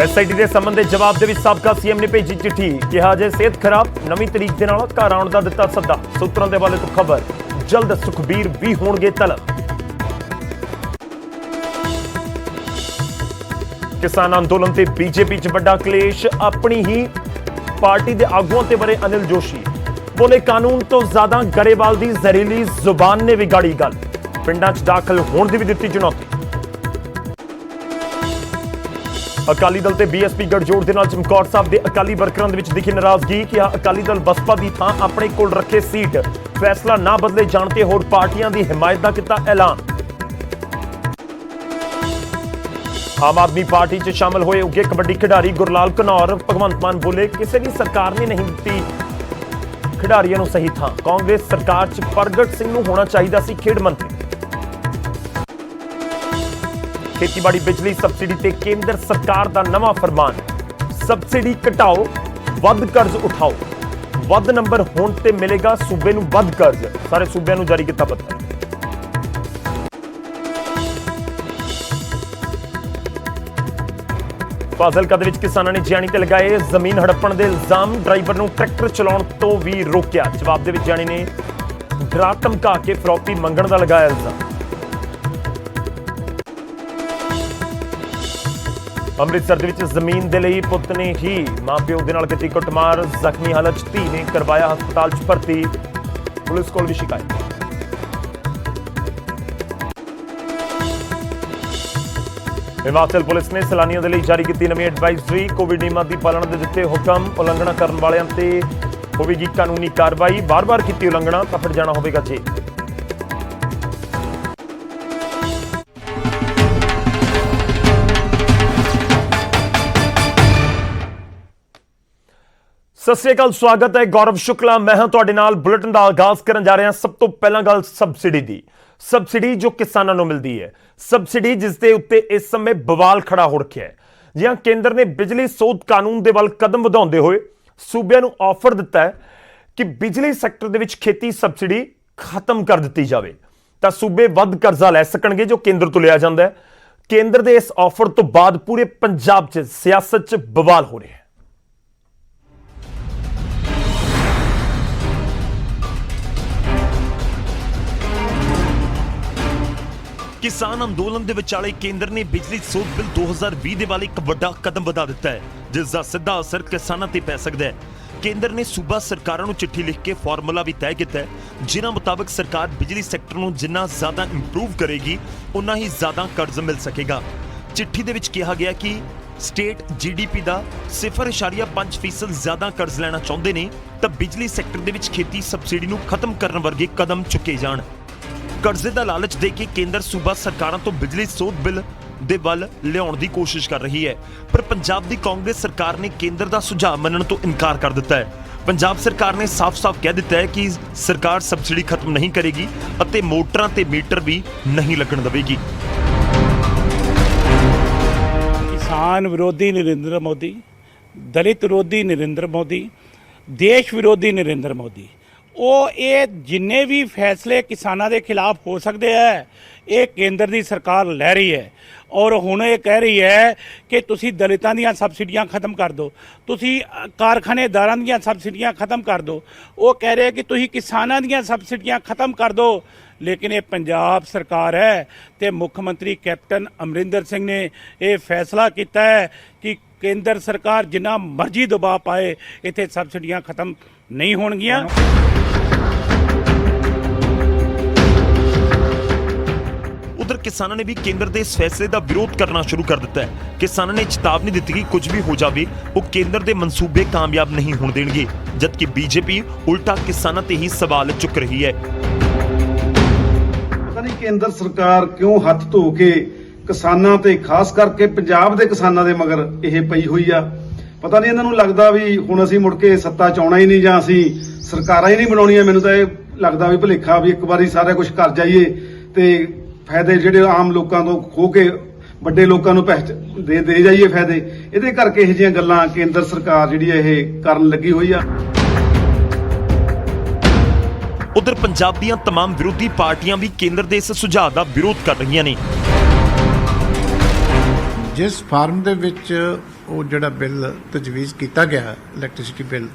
SIT ਦੇ ਸੰਬੰਧ ਦੇ ਜਵਾਬ ਦੇ ਵਿੱਚ ਸਾਬਕਾ CM ਨੇ ਭੇਜੀ ਚਿੱਠੀ, ਕਿਹਾ ਜੇ ਸਿਹਤ ਖਰਾਬ ਨਵੀਂ ਤਰੀਕ ਦੇ ਨਾਲ ਘਰ ਆਉਣ ਦਾ ਦਿੱਤਾ ਸੱਦਾ। ਸੂਤਰਾਂ ਦੇ ਹਵਾਲੇ ਤੋਂ ਖਬਰ, ਜਲਦ ਸੁਖਬੀਰ ਵੀ ਹੋਣਗੇ ਤਲਬ। ਕਿਸਾਨ ਅੰਦੋਲਨ ਤੇ BJP 'ਚ ਵੱਡਾ ਕਲੇਸ਼, ਆਪਣੀ ਹੀ ਪਾਰਟੀ ਦੇ ਆਗੂਆਂ ਤੇ ਬਰੇ ਅਨਿਲ ਜੋਸ਼ੀ ਬੋਲੇ ਕਾਨੂੰਨ ਤੋਂ ਜ਼ਿਆਦਾ ਗਰੇਵਾਲ ਦੀ ਜ਼ਹਿਰੀਲੀ ਜ਼ੁਬਾਨ ਨੇ ਵਿਗਾੜੀ ਗੱਲ, ਪਿੰਡਾਂ 'ਚ ਦਾਖਲ ਹੋਣ ਦੀ ਵੀ ਦਿੱਤੀ ਚੁਣੌਤੀ। ਅਕਾਲੀ ਦਲ ਤੇ BSP ਗੜਜੋੜ ਦੇ ਨਾਲ ਚਮਕੌਰ ਸਾਹਿਬ ਦੇ ਅਕਾਲੀ ਵਰਕਰਾਂ ਦੇ ਵਿੱਚ ਦਿਖੀ ਨਾਰਾਜ਼ਗੀ, ਕਿਹਾ ਅਕਾਲੀ ਦਲ ਬਸਪਾ ਦੀ ਥਾਂ ਆਪਣੇ ਕੋਲ ਰੱਖੇ ਸੀਟ, ਫੈਸਲਾ ਨਾ ਬਦਲੇ ਜਾਣ ਤੇ ਹੋਰ ਪਾਰਟੀਆਂ ਦੀ ਹਮਾਇਤ ਦਾ ਕੀਤਾ ਐਲਾਨ। ਆਮ ਆਦਮੀ ਪਾਰਟੀ 'ਚ ਸ਼ਾਮਲ ਹੋਏ ਉੱਘੇ ਕਬੱਡੀ ਖਿਡਾਰੀ ਗੁਰਲਾਲ ਘਨੌਰ, ਭਗਵੰਤ ਮਾਨ ਬੋਲੇ ਕਿਸੇ ਵੀ ਸਰਕਾਰ ਨੇ ਨਹੀਂ ਦਿੱਤੀ ਖਿਡਾਰੀਆਂ ਨੂੰ ਸਹੀ ਥਾਂ, ਕਾਂਗਰਸ ਸਰਕਾਰ 'ਚ ਪ੍ਰਗਟ ਸਿੰਘ ਨੂੰ ਹੋਣਾ ਚਾਹੀਦਾ ਸੀ ਖੇਡ ਮੰਤਰੀ। ਖੇਤੀਬਾੜੀ ਬਿਜਲੀ ਸਬਸਿਡੀ ਤੇ ਕੇਂਦਰ ਸਰਕਾਰ ਦਾ ਨਵਾਂ ਫਰਮਾਨ, ਸਬਸਿਡੀ ਘਟਾਓ, ਵੱਧ ਕਰਜ਼ ਉਠਾਓ, ਵੱਧ ਨੰਬਰ ਹੋਣ ਤੇ ਮਿਲੇਗਾ ਸੂਬੇ ਨੂੰ ਵੱਧ ਕਰਜ਼, ਸਾਰੇ ਸੂਬਿਆਂ ਨੂੰ ਜਾਰੀ ਕੀਤਾ ਪੱਤਰ। ਫਾਜ਼ਿਲਕਾ ਦੇ ਵਿੱਚ ਕਿਸਾਨਾਂ ਨੇ ਜਿਆਣੀ ਤੇ ਲਗਾਏ ਜ਼ਮੀਨ ਹੜੱਪਣ ਦੇ ਇਲਜ਼ਾਮ, ਡਰਾਈਵਰ ਨੂੰ ਟਰੈਕਟਰ ਚਲਾਉਣ ਤੋਂ ਵੀ ਰੋਕਿਆ। ਜਵਾਬ ਦੇ ਵਿੱਚ ਜਿਆਣੀ ਨੇ ਡਰਾ ਧਮਕਾ ਕੇ ਫਰੌਤੀ ਮੰਗਣ ਦਾ ਲਗਾਇਆ ਇਲਜ਼ਾਮ। ਅੰਮ੍ਰਿਤਸਰ ਦੇ ਵਿੱਚ ਜ਼ਮੀਨ ਦੇ ਲਈ ਪੁੱਤ ਨੇ ਹੀ ਮਾਂ-ਪਿਓ ਦੇ ਨਾਲ ਕੀਤੀ ਕੁੱਟਮਾਰ, ਜ਼ਖਮੀ ਹਾਲਤ 'ਚ ਧੀ ਨੇ ਕਰਵਾਇਆ ਹਸਪਤਾਲ 'ਚ ਭਰਤੀ, ਪੁਲਿਸ ਕੋਲ ਵੀ ਸ਼ਿਕਾਇਤ। ਹਿਮਾਚਲ ਪੁਲਿਸ ਨੇ ਸੈਲਾਨੀਆਂ ਦੇ ਲਈ ਜਾਰੀ ਕੀਤੀ ਨਵੀਂ ਐਡਵਾਈਜ਼ਰੀ, ਕੋਵਿਡ ਨਿਯਮਾਂ ਦੀ ਪਾਲਣਾ ਦੇ ਦਿੱਤੇ ਹੁਕਮ, ਉਲੰਘਣਾ ਕਰਨ ਵਾਲਿਆਂ ਤੇ ਹੋਵੇਗੀ ਕਾਨੂੰਨੀ ਕਾਰਵਾਈ, ਵਾਰ-ਵਾਰ ਕੀਤੀ ਉਲੰਘਣਾ ਤਾਂ ਫਿਰ ਜਾਣਾ ਹੋਵੇਗਾ ਜੇਲ੍ਹ। ਸਤਿ ਸ੍ਰੀ ਅਕਾਲ, ਸਵਾਗਤ ਹੈ, ਗੌਰਵ ਸ਼ੁਕਲਾ ਮੈਂ ਹਾਂ ਤੁਹਾਡੇ ਨਾਲ। ਬੁਲੇਟਿਨ ਦਾ ਆਗਾਜ਼ ਕਰਨ ਜਾ ਰਹੇ ਹਾਂ। ਸਭ ਤੋਂ ਪਹਿਲਾਂ ਗੱਲ ਸਬਸਿਡੀ ਦੀ, ਸਬਸਿਡੀ ਜੋ ਕਿਸਾਨਾਂ ਨੂੰ ਮਿਲਦੀ ਹੈ, ਸਬਸਿਡੀ ਜਿਸ ਦੇ ਉੱਤੇ ਇਸ ਸਮੇਂ ਬਵਾਲ ਖੜਾ ਹੋ ਰੱਖਿਆ ਹੈ। ਜੀ ਹਾਂ, ਕੇਂਦਰ ਨੇ ਬਿਜਲੀ ਸੋਧ ਕਾਨੂੰਨ ਦੇ ਵੱਲ ਕਦਮ ਵਧਾਉਂਦੇ ਹੋਏ ਸੂਬਿਆਂ ਨੂੰ ਆਫਰ ਦਿੱਤਾ ਹੈ ਕਿ ਬਿਜਲੀ ਸੈਕਟਰ ਦੇ ਵਿੱਚ ਖੇਤੀ ਸਬਸਿਡੀ ਖਤਮ ਕਰ ਦਿੱਤੀ ਜਾਵੇ ਤਾਂ ਸੂਬੇ ਵੱਧ ਕਰਜ਼ਾ ਲੈ ਸਕਣਗੇ ਜੋ ਕੇਂਦਰ ਤੋਂ ਲਿਆ ਜਾਂਦਾ ਹੈ। ਕੇਂਦਰ ਦੇ ਇਸ ਆਫਰ ਤੋਂ ਬਾਅਦ ਪੂਰੇ ਪੰਜਾਬ 'ਚ ਸਿਆਸਤ 'ਚ ਬਵਾਲ ਹੋ ਰਿਹਾ ਹੈ। ਕਿਸਾਨ ਅੰਦੋਲਨ ਦੇ ਵਿਚਾਲੇ ਕੇਂਦਰ ਨੇ ਬਿਜਲੀ ਸੋਧ ਬਿੱਲ 2020 ਦੇ ਵੱਲ ਇੱਕ ਵੱਡਾ ਕਦਮ ਵਧਾ ਦਿੱਤਾ ਹੈ, ਜਿਸ ਦਾ ਸਿੱਧਾ ਅਸਰ ਕਿਸਾਨਾਂ ਤੇ ਪੈ ਸਕਦਾ ਹੈ। ਕੇਂਦਰ ਨੇ ਸੂਬਾ ਸਰਕਾਰਾਂ ਨੂੰ ਚਿੱਠੀ ਲਿਖ ਕੇ ਫਾਰਮੂਲਾ ਵੀ ਤੈਅ ਕੀਤਾ ਹੈ, ਜਿਨ੍ਹਾਂ ਮੁਤਾਬਕ ਸਰਕਾਰ ਬਿਜਲੀ ਸੈਕਟਰ ਨੂੰ ਜਿੰਨਾ ਜ਼ਿਆਦਾ ਇੰਪਰੂਵ ਕਰੇਗੀ ਉਨਾ ਹੀ ਜ਼ਿਆਦਾ ਕਰਜ਼ ਮਿਲ ਸਕੇਗਾ। ਚਿੱਠੀ ਦੇ ਵਿੱਚ ਕਿਹਾ ਗਿਆ ਕਿ ਸਟੇਟ GDP ਦਾ 0.5% ਜ਼ਿਆਦਾ ਕਰਜ਼ ਲੈਣਾ ਚਾਹੁੰਦੇ ਨੇ ਤਾਂ ਬਿਜਲੀ ਸੈਕਟਰ ਦੇ ਵਿੱਚ ਖੇਤੀ ਸਬਸਿਡੀ ਨੂੰ ਖਤਮ ਕਰਨ ਵਰਗੇ ਕਦਮ ਚੁੱਕੇ ਜਾਣ। ਕਰਜ਼ੇ ਦਾ ਲਾਲਚ ਦੇ ਕੇ ਕੇਂਦਰ ਸੂਬਾ ਸਰਕਾਰਾਂ ਤੋਂ ਬਿਜਲੀ ਸੋਧ ਬਿੱਲ ਦੇ ਵੱਲ ਲਿਆਉਣ ਦੀ ਕੋਸ਼ਿਸ਼ ਕਰ ਰਹੀ ਹੈ, ਪਰ ਪੰਜਾਬ ਦੀ ਕਾਂਗਰਸ ਸਰਕਾਰ ਨੇ ਕੇਂਦਰ ਦਾ ਸੁਝਾਅ ਮੰਨਣ ਤੋਂ ਇਨਕਾਰ ਕਰ ਦਿੱਤਾ ਹੈ। ਪੰਜਾਬ ਸਰਕਾਰ ਨੇ ਸਾਫ਼-ਸਾਫ਼ ਕਹਿ ਦਿੱਤਾ ਹੈ ਕਿ ਸਰਕਾਰ ਸਬਸਿਡੀ ਖਤਮ ਨਹੀਂ ਕਰੇਗੀ ਅਤੇ ਮੋਟਰਾਂ ਤੇ ਮੀਟਰ ਵੀ ਨਹੀਂ ਲੱਗਣ ਦੇਵੇਗੀ। ਕਿਸਾਨ ਵਿਰੋਧੀ ਨਰਿੰਦਰ ਮੋਦੀ, ਦਲਿਤ ਵਿਰੋਧੀ ਨਰਿੰਦਰ ਮੋਦੀ, ਦੇਸ਼ ਵਿਰੋਧੀ ਨਰਿੰਦਰ ਮੋਦੀ, ਉਹ ਇਹ ਜਿੰਨੇ ਵੀ ਫੈਸਲੇ ਕਿਸਾਨਾਂ ਦੇ ਖਿਲਾਫ ਹੋ ਸਕਦੇ ਹੈ ਇਹ ਕੇਂਦਰ ਦੀ ਸਰਕਾਰ ਲੈ ਰਹੀ ਹੈ। ਔਰ ਹੁਣ ਇਹ ਕਹਿ ਰਹੀ ਹੈ ਕਿ ਤੁਸੀਂ ਦਲਿਤਾਂ ਦੀਆਂ ਸਬਸਿਡੀਆਂ ਖਤਮ ਕਰ ਦਿਓ, ਤੁਸੀਂ ਕਾਰਖਾਨੇਦਾਰਾਂ ਦੀਆਂ ਸਬਸਿਡੀਆਂ ਖਤਮ ਕਰ ਦਿਓ। ਉਹ ਕਹਿ ਰਹੇ ਕਿ ਤੁਸੀਂ ਕਿਸਾਨਾਂ ਦੀਆਂ ਸਬਸਿਡੀਆਂ ਖਤਮ ਕਰ ਦਿਓ, ਲੇਕਿਨ ਇਹ ਪੰਜਾਬ ਸਰਕਾਰ ਹੈ ਤੇ ਮੁੱਖ ਮੰਤਰੀ ਕੈਪਟਨ ਅਮਰਿੰਦਰ ਸਿੰਘ ਨੇ ਇਹ ਫੈਸਲਾ ਕੀਤਾ ਹੈ ਕਿ ਕੇਂਦਰ ਸਰਕਾਰ ਜਿੰਨਾ ਮਰਜ਼ੀ ਦਬਾਅ ਪਾਏ ਇੱਥੇ ਸਬਸਿਡੀਆਂ ਖਤਮ ਨਹੀਂ ਹੋਣਗੀਆਂ। ਉਧਰ ਕਿਸਾਨਾਂ ਨੇ ਵੀ ਕੇਂਦਰ ਦੇ ਇਸ ਫੈਸਲੇ ਦਾ ਵਿਰੋਧ ਕਰਨਾ ਸ਼ੁਰੂ ਕਰ ਦਿੱਤਾ ਹੈ। ਕਿਸਾਨਾਂ ਨੇ ਚੇਤਾਵਨੀ ਦਿੱਤੀ ਕਿ ਕੁਝ ਵੀ ਹੋ ਜਾਵੇ ਉਹ ਕੇਂਦਰ ਦੇ ਮਨਸੂਬੇ ਕਾਮਯਾਬ ਨਹੀਂ ਹੋਣ ਦੇਣਗੇ, ਜਦਕਿ BJP ਉਲਟਾ ਕਿਸਾਨਾਂ ਤੇ ਹੀ ਸਵਾਲ ਚੁੱਕ ਰਹੀ ਹੈ। ਪਤਾ ਨਹੀਂ ਕੇਂਦਰ ਸਰਕਾਰ ਕਿਉਂ ਹੱਥ ਧੋ ਕੇ ਕਿਸਾਨਾਂ ਤੇ ਖਾਸ ਕਰਕੇ ਪੰਜਾਬ ਦੇ ਕਿਸਾਨਾਂ ਦੇ ਮਗਰ ਇਹ ਪਈ ਹੋਈ ਆ। ਪਤਾ ਨਹੀਂ ਇਹਨਾਂ ਨੂੰ ਲੱਗਦਾ ਵੀ ਹੁਣ ਅਸੀਂ ਮੁੜ ਕੇ ਸੱਤਾ ਚ ਆਉਣਾ ਹੀ ਨਹੀਂ ਜਾਂ ਅਸੀਂ ਸਰਕਾਰਾਂ ਹੀ ਨਹੀਂ ਬਣਾਉਣੀਆਂ। ਮੈਨੂੰ ਤਾਂ ਇਹ ਲੱਗਦਾ ਵੀ ਭੁਲੇਖਾ ਵੀ ਇੱਕ ਵਾਰੀ ਸਾਰਾ ਕੁਝ ਕਰ ਜਾਈਏ ਤੇ ਫਾਇਦੇ ਜਿਹੜੇ ਆਮ ਲੋਕਾਂ ਤੋਂ ਖੋ ਕੇ ਵੱਡੇ ਲੋਕਾਂ ਨੂੰ ਦੇ ਜਾਈਏ ਫਾਇਦੇ। ਇਹਦੇ ਕਰਕੇ ਇਹ ਜਿਹੀਆਂ ਗੱਲਾਂ ਕੇਂਦਰ ਸਰਕਾਰ ਜਿਹੜੀ ਇਹ ਕਰਨ ਲੱਗੀ ਹੋਈ ਆ। ਉਧਰ ਪੰਜਾਬ ਦੀਆਂ तमाम ਵਿਰੋਧੀ ਪਾਰਟੀਆਂ ਵੀ ਕੇਂਦਰ ਦੇ ਇਸ ਸੁਝਾਅ ਦਾ ਵਿਰੋਧ ਕਰ ਰਹੀਆਂ ਨੇ। ਜਿਸ ਫਾਰਮ ਦੇ ਵਿੱਚ ਉਹ ਜਿਹੜਾ ਬਿੱਲ ਤਜਵੀਜ਼ ਕੀਤਾ ਗਿਆ ਇਲੈਕਟ੍ਰਿਸਿਟੀ ਬਿੱਲ,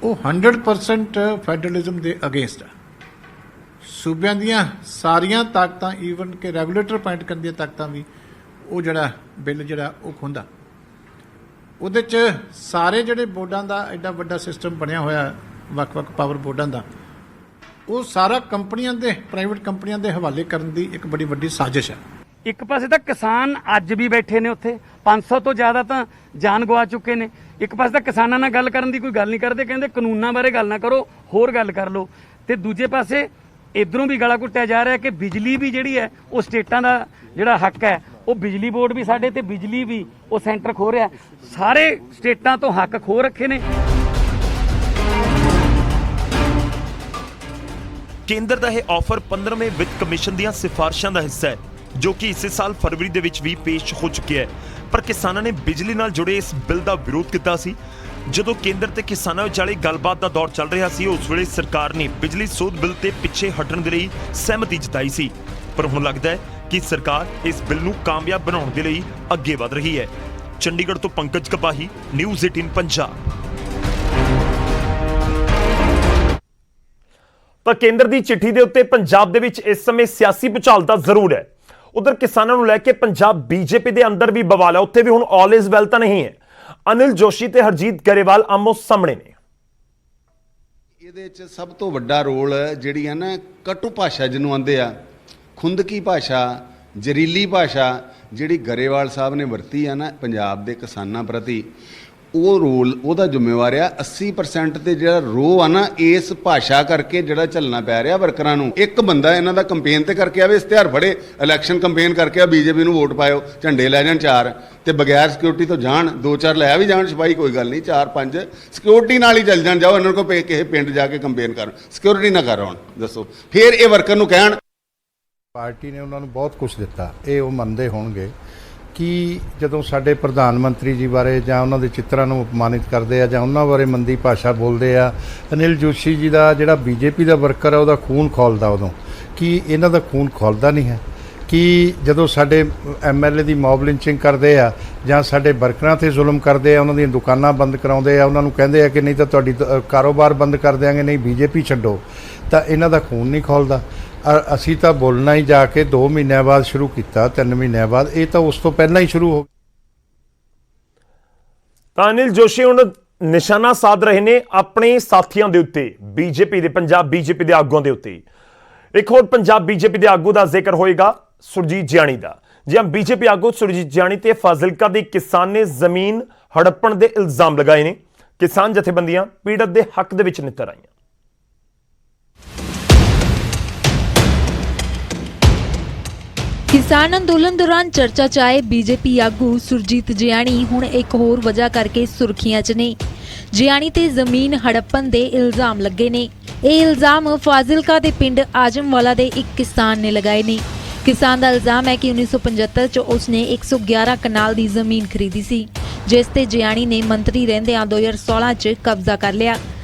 ਉਹ 100% ਫੈਡਰਲਿਜ਼ਮ ਦੇ ਅਗੇਂਸਟ ਹੈ। ਸੂਬਿਆਂ ਦੀਆਂ ਸਾਰੀਆਂ ਤਾਕਤਾਂ, ਈਵਨ ਕਿ ਰੈਗੂਲੇਟਰ ਅਪਾਇੰਟ ਕਰਨ ਦੀਆਂ ਤਾਕਤਾਂ ਵੀ ਉਹ ਜਿਹੜਾ ਬਿੱਲ ਜਿਹੜਾ ਉਹ ਖੁੰਦਾ। ਉਹਦੇ 'ਚ ਸਾਰੇ ਜਿਹੜੇ ਬੋਰਡਾਂ ਦਾ ਐਡਾ ਵੱਡਾ ਸਿਸਟਮ ਬਣਿਆ ਹੋਇਆ, ਵੱਖ-ਵੱਖ ਪਾਵਰ ਬੋਰਡਾਂ ਦਾ, ਉਹ ਸਾਰਾ ਕੰਪਨੀਆਂ ਦੇ, ਪ੍ਰਾਈਵੇਟ ਕੰਪਨੀਆਂ ਦੇ ਹਵਾਲੇ ਕਰਨ ਦੀ ਇੱਕ ਬੜੀ ਵੱਡੀ ਸਾਜ਼ਿਸ਼ ਹੈ। ਇੱਕ ਪਾਸੇ ਤਾਂ ਕਿਸਾਨ ਅੱਜ ਵੀ ਬੈਠੇ ਨੇ ਉੱਥੇ, 500 ਤੋਂ ਜ਼ਿਆਦਾ ਤਾਂ ਜਾਨ ਗਵਾ ਚੁੱਕੇ ਨੇ। ਇੱਕ ਪਾਸੇ ਤਾਂ ਕਿਸਾਨਾਂ ਨਾਲ ਗੱਲ ਕਰਨ ਦੀ ਕੋਈ ਗੱਲ ਨਹੀਂ ਕਰਦੇ, ਕਹਿੰਦੇ ਕਾਨੂੰਨਾਂ ਬਾਰੇ ਗੱਲ ਨਾ ਕਰੋ, ਹੋਰ ਗੱਲ ਕਰ ਲਓ। ਤੇ ਦੂਜੇ ਪਾਸੇ ਇਧਰੋਂ ਵੀ ਗਲਾ ਘੁੱਟਿਆ ਜਾ ਰਿਹਾ ਕਿ ਬਿਜਲੀ ਵੀ ਜਿਹੜੀ ਹੈ ਉਹ ਸਟੇਟਾਂ ਦਾ ਜਿਹੜਾ ਹੱਕ ਹੈ, ਉਹ ਬਿਜਲੀ ਬੋਰਡ ਵੀ ਸਾਡੇ ਤੇ ਬਿਜਲੀ ਵੀ ਉਹ ਸੈਂਟਰ ਖੋ ਰਿਹਾ। ਸਾਰੇ ਸਟੇਟਾਂ ਤੋਂ ਹੱਕ ਖੋ ਰੱਖੇ ਨੇ। ਕੇਂਦਰ ਦਾ ਇਹ ਆਫਰ 15ਵੇਂ ਵਿੱਤ ਕਮਿਸ਼ਨ ਦੀਆਂ ਸਿਫਾਰਿਸ਼ਾਂ ਦਾ ਹਿੱਸਾ ਹੈ, ਜੋ ਕਿ ਇਸੇ ਸਾਲ ਫਰਵਰੀ ਦੇ ਵਿੱਚ ਵੀ ਪੇਸ਼ ਹੋ ਚੁੱਕਿਆ ਹੈ। ਪਰ ਕਿਸਾਨਾਂ ਨੇ ਬਿਜਲੀ ਨਾਲ ਜੁੜੇ ਇਸ ਬਿੱਲ ਦਾ ਵਿਰੋਧ ਕੀਤਾ ਸੀ। ਜਦੋਂ ਕੇਂਦਰ ਤੇ ਕਿਸਾਨਾਂ ਵਿਚਾਲੇ ਗੱਲਬਾਤ ਦਾ ਦੌਰ ਚੱਲ ਰਿਹਾ ਸੀ, ਉਸ ਵੇਲੇ ਸਰਕਾਰ ਨੇ ਬਿਜਲੀ ਸੋਧ ਬਿੱਲ ਤੇ ਪਿੱਛੇ ਹਟਣ ਦੇ ਲਈ ਸਹਿਮਤੀ ਜਤਾਈ ਸੀ। ਪਰ ਹੁਣ ਲੱਗਦਾ ਹੈ ਕਿ ਸਰਕਾਰ ਇਸ ਬਿੱਲ ਨੂੰ ਕਾਮਯਾਬ ਬਣਾਉਣ ਦੇ ਲਈ ਅੱਗੇ ਵਧ ਰਹੀ ਹੈ। ਚੰਡੀਗੜ੍ਹ ਤੋਂ ਪੰਕਜ ਕਪਾਹੀ, ਨਿਊਜ਼ 18 ਪੰਜਾਬ। ਤਾਂ ਕੇਂਦਰ ਦੀ ਚਿੱਠੀ ਦੇ ਉੱਤੇ ਪੰਜਾਬ ਦੇ ਵਿੱਚ ਇਸ ਸਮੇਂ ਸਿਆਸੀ ਭੁਚਾਲ ਤਾਂ ਜ਼ਰੂਰ ਹੈ। ਉਧਰ ਕਿਸਾਨਾਂ ਨੂੰ ਲੈ ਕੇ ਪੰਜਾਬ ਬੀਜੇਪੀ ਦੇ ਅੰਦਰ ਵੀ ਬਵਾਲ ਹੈ। ਉੱਥੇ ਵੀ ਹੁਣ ਆਲ ਇਜ਼ ਵੈਲ ਤਾਂ ਨਹੀਂ ਹੈ। ਅਨਿਲ ਜੋਸ਼ੀ ਤੇ ਹਰਜੀਤ ਗਰੇਵਾਲ ਆਮੋ ਸਾਹਮਣੇ ਨੇ। ਇਹਦੇ 'ਚ ਸਭ ਤੋਂ ਵੱਡਾ ਰੋਲ ਜਿਹੜੀ ਹੈ ਨਾ, ਕਟੂ ਭਾਸ਼ਾ ਜਿਹਨੂੰ ਆਂਦੇ ਆ, ਖੁੰਦਕੀ ਭਾਸ਼ਾ, ਜ਼ਹਿਰੀਲੀ ਭਾਸ਼ਾ ਜਿਹੜੀ ਗਰੇਵਾਲ ਸਾਹਿਬ ਨੇ ਵਰਤੀ ਆ ਨਾ ਪੰਜਾਬ ਦੇ ਕਿਸਾਨਾਂ ਪ੍ਰਤੀ, ਉਹ ਰੋਲ ਉਹਦਾ ਜ਼ਿੰਮੇਵਾਰ ਆ। 80% ਤੇ ਜਿਹੜਾ ਰੋਹ ਆ ਨਾ, ਇਸ ਭਾਸ਼ਾ ਕਰਕੇ ਜਿਹੜਾ ਝੱਲਣਾ ਪੈ ਰਿਹਾ ਵਰਕਰਾਂ ਨੂੰ। ਇੱਕ ਬੰਦਾ ਇਹਨਾਂ ਦਾ ਕੰਪੇਨ ਤੇ ਕਰਕੇ ਆਵੇ, ਇਸ਼ਤਿਹਾਰ ਫੜੇ, ਇਲੈਕਸ਼ਨ ਕੰਪੇਨ ਕਰਕੇ ਆ, ਬੀਜੇਪੀ ਨੂੰ ਵੋਟ ਪਾਇਓ, ਝੰਡੇ ਲੈ ਜਾਣ 4 ਤੇ ਬਗੈਰ ਸਿਕਿਉਰਿਟੀ ਤੋਂ ਜਾਣ, 2-4 ਲੈ ਵੀ ਜਾਣ ਸਿਪਾਹੀ, ਕੋਈ ਗੱਲ ਨਹੀਂ, 4-5 ਸਿਕਿਉਰਿਟੀ ਨਾਲ ਹੀ ਚੱਲ ਜਾਣ। ਜਾਓ ਇਹਨਾਂ ਕੋਲ ਕਿਸੇ ਪਿੰਡ ਜਾ ਕੇ ਕੰਪੇਨ ਕਰਨ, ਸਿਕਿਉਰਿਟੀ ਨਾ ਕਰ ਆਉਣ, ਦੱਸੋ ਫਿਰ ਇਹ ਵਰਕਰ ਨੂੰ ਕਹਿਣ। ਪਾਰਟੀ ਨੇ ਉਹਨਾਂ ਨੂੰ ਬਹੁਤ ਕੁਝ ਦਿੱਤਾ, ਇਹ ਉਹ ਮੰਨਦੇ ਹੋਣਗੇ ਕਿ ਜਦੋਂ ਸਾਡੇ ਪ੍ਰਧਾਨ ਮੰਤਰੀ ਜੀ ਬਾਰੇ ਜਾਂ ਉਹਨਾਂ ਦੇ ਚਿੱਤਰਾਂ ਨੂੰ ਅਪਮਾਨਿਤ ਕਰਦੇ ਆ ਜਾਂ ਉਹਨਾਂ ਬਾਰੇ ਮੰਦੀ ਭਾਸ਼ਾ ਬੋਲਦੇ ਆ, ਅਨਿਲ ਜੋਸ਼ੀ ਜੀ ਦਾ ਜਿਹੜਾ ਬੀਜੇਪੀ ਦਾ ਵਰਕਰ ਆ ਉਹਦਾ ਖੂਨ ਖੌਲਦਾ ਉਦੋਂ, ਕਿ ਇਹਨਾਂ ਦਾ ਖੂਨ ਖੌਲਦਾ ਨਹੀਂ ਹੈ। ਕਿ ਜਦੋਂ ਸਾਡੇ ਐਮਐਲਏ ਦੀ ਮੌਬ ਲਿੰਚਿੰਗ ਕਰਦੇ ਆ ਜਾਂ ਸਾਡੇ ਵਰਕਰਾਂ 'ਤੇ ਜ਼ੁਲਮ ਕਰਦੇ ਆ, ਉਹਨਾਂ ਦੀਆਂ ਦੁਕਾਨਾਂ ਬੰਦ ਕਰਾਉਂਦੇ ਆ, ਉਹਨਾਂ ਨੂੰ ਕਹਿੰਦੇ ਆ ਕਿ ਨਹੀਂ ਤਾਂ ਤੁਹਾਡੀ ਕਾਰੋਬਾਰ ਬੰਦ ਕਰ ਦਿਆਂਗੇ, ਨਹੀਂ ਬੀਜੇਪੀ ਛੱਡੋ, ਤਾਂ ਇਹਨਾਂ ਦਾ ਖੂਨ ਨਹੀਂ ਖੌਲਦਾ। ਅਸੀਂ ਤਾਂ ਬੋਲਣਾ ਹੀ ਜਾ ਕੇ 2 ਮਹੀਨਿਆਂ ਬਾਅਦ ਸ਼ੁਰੂ ਕੀਤਾ, 3 ਮਹੀਨਿਆਂ ਬਾਅਦ, ਇਹ ਤਾਂ ਉਸ ਤੋਂ ਪਹਿਲਾਂ ਹੀ ਸ਼ੁਰੂ ਹੋ। ਤਾਂ ਅਨਿਲ ਜੋਸ਼ੀ ਹੁਣ ਨਿਸ਼ਾਨਾ ਸਾਧ ਰਹੇ ਨੇ ਆਪਣੇ ਸਾਥੀਆਂ ਦੇ ਉੱਤੇ, ਬੀਜੇਪੀ ਦੇ, ਪੰਜਾਬ ਬੀਜੇਪੀ ਦੇ ਆਗੂਆਂ ਦੇ ਉੱਤੇ। ਇੱਕ ਹੋਰ ਪੰਜਾਬ ਬੀਜੇਪੀ ਦੇ ਆਗੂ ਦਾ ਜ਼ਿਕਰ ਹੋਏਗਾ, ਸੁਰਜੀਤ ਜਿਆਣੀ ਦਾ। ਜੀ ਹਾਂ, ਬੀਜੇਪੀ ਆਗੂ ਸੁਰਜੀਤ ਜਿਆਣੀ ਤੇ ਫਾਜ਼ਿਲਕਾ ਦੇ ਕਿਸਾਨ ਨੇ ਜ਼ਮੀਨ ਹੜੱਪਣ ਦੇ ਇਲਜ਼ਾਮ ਲਗਾਏ ਨੇ। ਕਿਸਾਨ ਜਥੇਬੰਦੀਆਂ ਪੀੜਤ ਦੇ ਹੱਕ ਦੇ ਵਿੱਚ ਨਿੱਤਰ ਆਈਆਂ। ਕਿਸਾਨ ਅੰਦੋਲਨ ਦੌਰਾਨ ਚਰਚਾ 'ਚ ਆਏ ਬੀਜੇਪੀ ਆਗੂ ਸੁਰਜੀਤ ਜਿਆਣੀ ਹੁਣ ਇੱਕ ਹੋਰ ਵਜ੍ਹਾ ਕਰਕੇ ਸੁਰਖੀਆਂ 'ਚ ਨੇ। ਜਿਆਣੀ ਤੇ ਜ਼ਮੀਨ ਹੜੱਪਣ ਦੇ ਇਲਜ਼ਾਮ ਲੱਗੇ ਨੇ। ਇਹ ਇਲਜ਼ਾਮ ਫਾਜ਼ਿਲਕਾ ਦੇ ਪਿੰਡ ਆਜਮਵਾਲਾ ਦੇ ਇੱਕ ਕਿਸਾਨ ਨੇ ਲਗਾਏ ਨੇ। ਕਿਸਾਨ ਦਾ ਇਲਜ਼ਾਮ ਹੈ ਕਿ 1975 'ਚ ਉਸਨੇ 111 ਕਨਾਲ ਦੀ ਜ਼ਮੀਨ ਖਰੀਦੀ ਸੀ, ਜਿਸ ਤੇ ਜਿਆਣੀ ਨੇ ਮੰਤਰੀ ਰਹਿੰਦਿਆਂ 2016 'ਚ ਕਬਜ਼ਾ ਕਰ ਲਿਆ।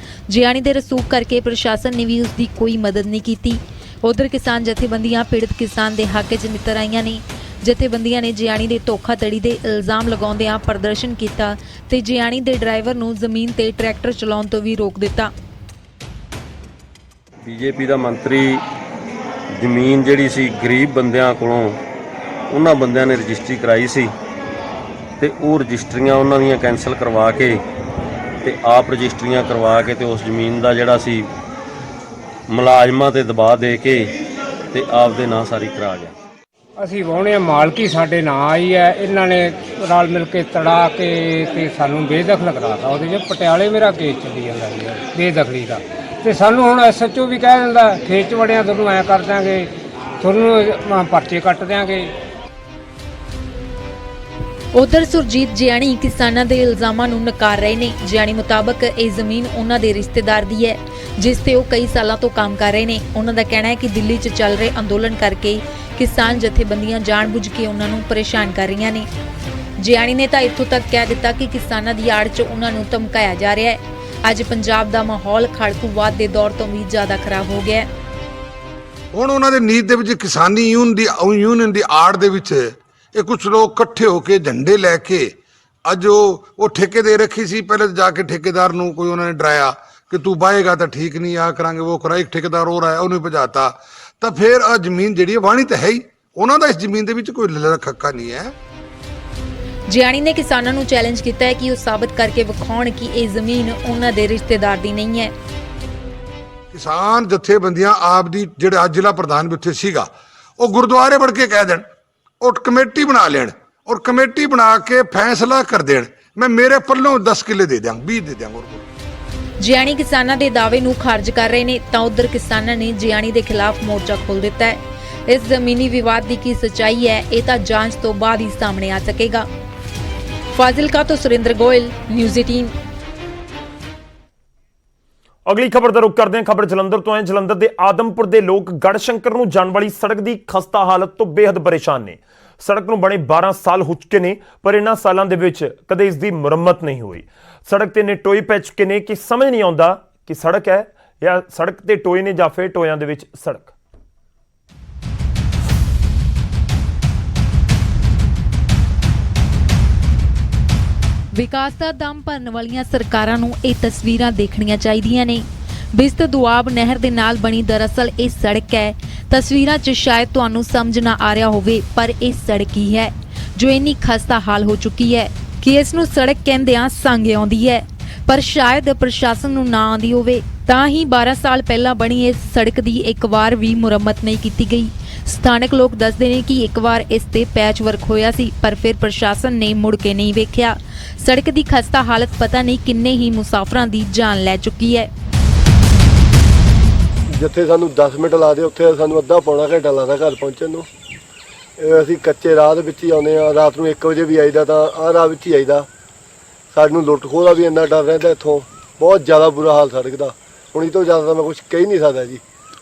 ਜਿਆਣੀ ਦੇ ਰਸੂਖ ਕਰਕੇ ਪ੍ਰਸ਼ਾਸਨ ਨੇ ਵੀ ਉਸ ਦੀ ਕੋਈ ਮਦਦ ਨਹੀਂ ਕੀਤੀ। ਉਧਰ ਕਿਸਾਨ ਜਥੇਬੰਦੀਆਂ ਪੀੜਤ ਕਿਸਾਨ ਦੇ ਹੱਕ 'ਚ ਨਿੱਤਰ ਆਈਆਂ ਨੇ। ਜਥੇਬੰਦੀਆਂ ਨੇ ਜਿਆਣੀ ਦੇ ਧੋਖਾਧੜੀ ਦੇ ਇਲਜ਼ਾਮ ਲਗਾਉਂਦਿਆਂ ਪ੍ਰਦਰਸ਼ਨ ਕੀਤਾ ਤੇ ਜਿਆਣੀ ਦੇ ਡਰਾਈਵਰ ਨੂੰ ਜ਼ਮੀਨ ਤੇ ਟਰੈਕਟਰ ਚਲਾਉਣ ਤੋਂ ਵੀ ਰੋਕ ਦਿੱਤਾ। ਬੀਜੇਪੀ ਦਾ ਮੰਤਰੀ ਜ਼ਮੀਨ ਜਿਹੜੀ ਸੀ ਗਰੀਬ ਬੰਦਿਆਂ ਕੋਲੋਂ, ਉਹਨਾਂ ਬੰਦਿਆਂ ਨੇ ਰਜਿਸਟਰੀ ਕਰਾਈ ਸੀ ਤੇ ਉਹ ਰਜਿਸਟਰੀਆਂ ਉਹਨਾਂ ਦੀਆਂ ਕੈਂਸਲ ਕਰਵਾ ਕੇ ਤੇ ਆਪ ਰਜਿਸਟਰੀਆਂ ਕਰਵਾ ਕੇ ਤੇ ਉਸ ਜ਼ਮੀਨ ਦਾ ਜਿਹੜਾ ਸੀ ਮੁਲਾਜ਼ਮਾਂ ਤੇ ਦਬਾਅ ਦੇ ਕੇ ਤੇ ਆਪਦੇ ਨਾਂ ਸਾਰੀ ਕਰਾ ਗਿਆ। ਅਸੀਂ ਵਾਹੁਣੇ ਮਾਲਕੀ ਸਾਡੇ ਨਾਂ ਆਈ ਹੈ, ਇਹਨਾਂ ਨੇ ਰਲ ਮਿਲ ਕੇ ਤੜਾ ਕੇ ਤੇ ਸਾਨੂੰ ਬੇਦਖਲ ਕਰਾਤਾ। ਉਹਦੇ 'ਚ ਪਟਿਆਲੇ ਮੇਰਾ ਕੇਸ ਚੱਲੀ ਜਾਂਦਾ ਸੀ ਬੇਦਖਲੀ ਦਾ, ਤੇ ਸਾਨੂੰ ਹੁਣ ਐਸਐਚਓ ਵੀ ਕਹਿ ਦਿੰਦਾ ਖੇਤ 'ਚ ਵੜਿਆ ਤੁਹਾਨੂੰ ਐਂ ਕਰ ਦਿਆਂਗੇ, ਤੁਹਾਨੂੰ ਪਰਚੇ ਕੱਟ ਦਿਆਂਗੇ। ਉਧਰ ਸੁਰਜੀਤ ਜਿਆਣੀ ਕਿਸਾਨਾਂ ਦੇ ਇਲਜ਼ਾਮਾਂ ਨੂੰ ਨਕਾਰ ਰਹੇ ਨੇ। ਜਿਆਣੀ ਮੁਤਾਬਕ ਇਹ ਜ਼ਮੀਨ ਉਹਨਾਂ ਦੇ ਰਿਸ਼ਤੇਦਾਰ ਦੀ ਹੈ, ਜਿਸ ਤੇ ਉਹ ਕਈ ਸਾਲਾਂ ਤੋਂ ਕੰਮ ਕਰ ਰਹੇ ਨੇ। ਉਹਨਾਂ ਦਾ ਕਹਿਣਾ ਹੈ ਕਿ ਦਿੱਲੀ 'ਚ ਚੱਲ ਰਹੇ ਅੰਦੋਲਨ ਕਰਕੇ ਕਿਸਾਨ ਜਥੇਬੰਦੀਆਂ ਜਾਣਬੁੱਝ ਕੇ ਉਹਨਾਂ ਨੂੰ ਪਰੇਸ਼ਾਨ ਕਰ ਰਹੀਆਂ ਨੇ। ਜਿਆਣੀ ਨੇ ਤਾਂ ਇੱਥੋਂ ਤੱਕ ਕਹਿ ਦਿੱਤਾ ਕਿ ਕਿਸਾਨਾਂ ਦੀ ਆੜ 'ਚ ਉਹਨਾਂ ਨੂੰ ਧਮਕਾਇਆ ਜਾ ਰਿਹਾ ਹੈ। ਅੱਜ ਪੰਜਾਬ ਦਾ ਮਾਹੌਲ ਖੜਕੂਵਾਦ ਦੇ ਦੌਰ ਤੋਂ ਵੀ ਜ਼ਿਆਦਾ ਖਰਾਬ ਹੋ ਗਿਆ ਹੈ। ਹੁਣ ਉਹਨਾਂ ਦੇ ਨੀਤ ਦੇ ਵਿੱਚ ਕਿਸਾਨੀ ਯੂਨੀਅਨ ਦੀ ਆੜ ਦੇ ਵਿੱਚ ਇਹ ਕੁਝ ਲੋਕ ਇਕੱਠੇ ਹੋ ਕੇ ਝੰਡੇ ਲੈ ਕੇ ਅੱਜ ਉਹ ਠੇਕੇ ਦੇ ਰੱਖੀ ਸੀ, ਪਹਿਲੇ ਜਾ ਕੇ ਠੇਕੇਦਾਰ ਨੂੰ ਕੋਈ ਉਹਨਾਂ ਨੇ ਡਰਾਇਆ ਕਿ ਤੂੰ ਬਾਹੇਗਾ ਤਾਂ ਠੀਕ ਨਹੀਂ, ਆ ਕਰਾਂਗੇ ਉਹ ਕਰਾ, ਇੱਕ ਠੇਕੇਦਾਰ ਹੋਰ ਆਇਆ ਉਹਨੂੰ ਭਜਾਤਾ, ਤਾਂ ਫਿਰ ਆ ਜ਼ਮੀਨ ਜਿਹੜੀ ਵਾਹਣੀ ਤਾਂ ਹੈ ਹੀ ਉਹਨਾਂ ਦਾ, ਇਸ ਜ਼ਮੀਨ ਦੇ ਵਿੱਚ ਕੋਈ ਲੱਖ ਹੱਕਾ ਨਹੀਂ ਹੈ। ਜਿਆਣੀ ਨੇ ਕਿਸਾਨਾਂ ਨੂੰ ਚੈਲੰਜ ਕੀਤਾ ਹੈ ਕਿ ਉਹ ਸਾਬਤ ਕਰਕੇ ਵਿਖਾਉਣ ਕਿ ਇਹ ਜ਼ਮੀਨ ਉਹਨਾਂ ਦੇ ਰਿਸ਼ਤੇਦਾਰ ਦੀ ਨਹੀਂ ਹੈ। ਕਿਸਾਨ ਜਥੇਬੰਦੀਆਂ ਆਪ ਦੀ ਜਿਹੜੇ ਅੱਜ ਜ਼ਿਲ੍ਹਾ ਪ੍ਰਧਾਨ ਵੀ ਉੱਥੇ ਸੀਗਾ, ਉਹ ਗੁਰਦੁਆਰੇ ਵੜ ਕੇ ਕਹਿ ਦੇਣ, ਉਹ ਕਮੇਟੀ ਬਣਾ ਲੈਣ ਔਰ ਕਮੇਟੀ ਬਣਾ ਕੇ ਫੈਸਲਾ ਕਰ ਦੇਣ, ਮੈਂ ਮੇਰੇ ਪੱਲੋਂ 10 ਕਿੱਲੇ ਦੇ ਦਿਆਂਗਾ, 20 ਦੇ ਦਿਆਂਗਾ। ਜਿਆਣੀ ਕਿਸਾਨਾਂ ਦੇ ਦਾਅਵੇ ਨੂੰ ਖਾਰਜ ਕਰ ਰਹੇ ਨੇ ਤਾਂ ਉਧਰ ਕਿਸਾਨਾਂ ਨੇ ਜਿਆਣੀ ਦੇ ਖਿਲਾਫ ਮੋਰਚਾ ਖੋਲ੍ਹ ਦਿੱਤਾ ਹੈ। ਇਸ ਜ਼ਮੀਨੀ ਵਿਵਾਦ ਦੀ ਕੀ ਸੱਚਾਈ ਹੈ, ਇਹ ਤਾਂ ਜਾਂਚ ਤੋਂ ਬਾਅਦ ਹੀ ਸਾਹਮਣੇ ਆ ਸਕੇਗਾ। ਫਾਜ਼ਿਲਕਾ ਤੋਂ ਸੁਰਿੰਦਰ ਗੋਇਲ, ਨਿਊਜ਼ 18। ਅਗਲੀ ਖਬਰ ਦਾ ਰੁਖ ਕਰਦੇ ਹਾਂ। ਖਬਰ ਜਲੰਧਰ ਤੋਂ ਹੈ। ਜਲੰਧਰ ਦੇ ਆਦਮਪੁਰ ਦੇ ਲੋਕ ਗੜਸ਼ੰਕਰ ਨੂੰ ਜਾਣ ਵਾਲੀ ਸੜਕ ਦੀ ਖਸਤਾ ਹਾਲਤ ਤੋਂ ਬੇਹੱਦ ਪਰੇਸ਼ਾਨ ਨੇ। ਸੜਕ ਨੂੰ ਬਣੇ 12 ਸਾਲ ਹੋ ਚੁੱਕੇ ਨੇ, ਪਰ ਇਹਨਾਂ ਸਾਲਾਂ ਦੇ ਵਿੱਚ ਕਦੇ ਇਸ ਦੀ ਮੁਰੰਮਤ ਨਹੀਂ ਹੋਈ। ਸੜਕ ਤੇ ਨੇ ਟੋਏ ਪੈ ਚੁੱਕੇ ਨੇ ਕਿ ਸਮਝ ਨਹੀਂ ਆਉਂਦਾ ਕਿ ਸੜਕ ਹੈ ਜਾਂ ਸੜਕ ਤੇ ਟੋਏ ਨੇ ਜਾਂ ਫਿਰ ਟੋਇਆਂ ਦੇ ਵਿੱਚ ਸੜਕ। ਵਿਕਾਸ ਦਾ ਦਮ ਭਰਨ ਵਾਲੀਆਂ ਸਰਕਾਰਾਂ ਨੂੰ ਇਹ ਤਸਵੀਰਾਂ ਦੇਖਣੀਆਂ ਚਾਹੀਦੀਆਂ ਨੇ। ਬਿਸਤ ਦੁਆਬ ਨਹਿਰ ਦੇ ਨਾਲ ਬਣੀ ਦਰਅਸਲ ਇਹ ਸੜਕ ਹੈ। ਤਸਵੀਰਾਂ 'ਚ ਸ਼ਾਇਦ ਤੁਹਾਨੂੰ ਸਮਝ ਨਾ ਆ ਰਿਹਾ ਹੋਵੇ, ਪਰ ਇਹ ਸੜਕ ਹੀ ਹੈ ਜੋ ਇੰਨੀ ਖਸਤਾ ਹਾਲ ਹੋ ਚੁੱਕੀ ਹੈ ਕਿ ਇਸ ਨੂੰ ਸੜਕ ਕਹਿੰਦਿਆਂ ਸੰਗ ਆਉਂਦੀ ਹੈ। ਪਰ ਸ਼ਾਇਦ ਪ੍ਰਸ਼ਾਸਨ ਨੂੰ ਨਾ ਆਉਂਦੀ ਹੋਵੇ, ਤਾਂ ਹੀ 12 ਸਾਲ ਪਹਿਲਾਂ ਬਣੀ ਇਸ ਸੜਕ ਦੀ ਇੱਕ ਵਾਰ ਵੀ ਮੁਰੰਮਤ ਨਹੀਂ ਕੀਤੀ ਗਈ। ਸਥਾਨਕ ਲੋਕ ਦੱਸਦੇ ਨੇ ਕਿ ਇੱਕ ਵਾਰ ਇਸ ਤੇ ਪੈਚ ਵਰਕ ਹੋਇਆ ਸੀ, ਪਰ ਫਿਰ ਪ੍ਰਸ਼ਾਸਨ ਨੇ ਮੁੜ ਕੇ ਨਹੀਂ ਵੇਖਿਆ। ਸੜਕ ਦੀ ਖਸਤਾ ਹਾਲਤ ਪਤਾ ਨਹੀਂ ਕਿੰਨੇ ਹੀ ਮੁਸਾਫਰਾਂ ਦੀ ਜਾਨ ਲੈ ਚੁੱਕੀ ਹੈ। ਜਿੱਥੇ ਸਾਨੂੰ 10 ਮਿੰਟ ਲਾਦੇ ਉੱਥੇ ਸਾਨੂੰ ਅੱਧਾ ਪੌਣਾ ਘੰਟਾ ਲੱਗਦਾ ਘਰ ਪਹੁੰਚਣ ਨੂੰ। ਅਸੀਂ ਕੱਚੇ ਰਾਹ ਦੇ ਵਿੱਚ ਹੀ ਆਉਂਦੇ ਆ, ਰਾਤ ਨੂੰ 1 ਵਜੇ ਵੀ ਆਈਦਾ ਤਾਂ ਆਹ ਰਾਹ ਵਿੱਚ ਹੀ ਆਈਦਾ। ਸਾਨੂੰ ਲੁੱਟ ਖੋਹ ਦਾ ਵੀ ਇੰਨਾ ਡਰ ਰਹਿੰਦਾ, ਇੱਥੋਂ ਬਹੁਤ ਜ਼ਿਆਦਾ ਬੁਰਾ ਹਾਲ ਸੜਕ ਦਾ। ਹੁਣ ਇਹ ਤੋਂ ਜ਼ਿਆਦਾ ਤਾਂ ਮੈਂ ਕੁਝ ਕਹਿ ਨਹੀਂ ਸਕਦਾ ਜੀ।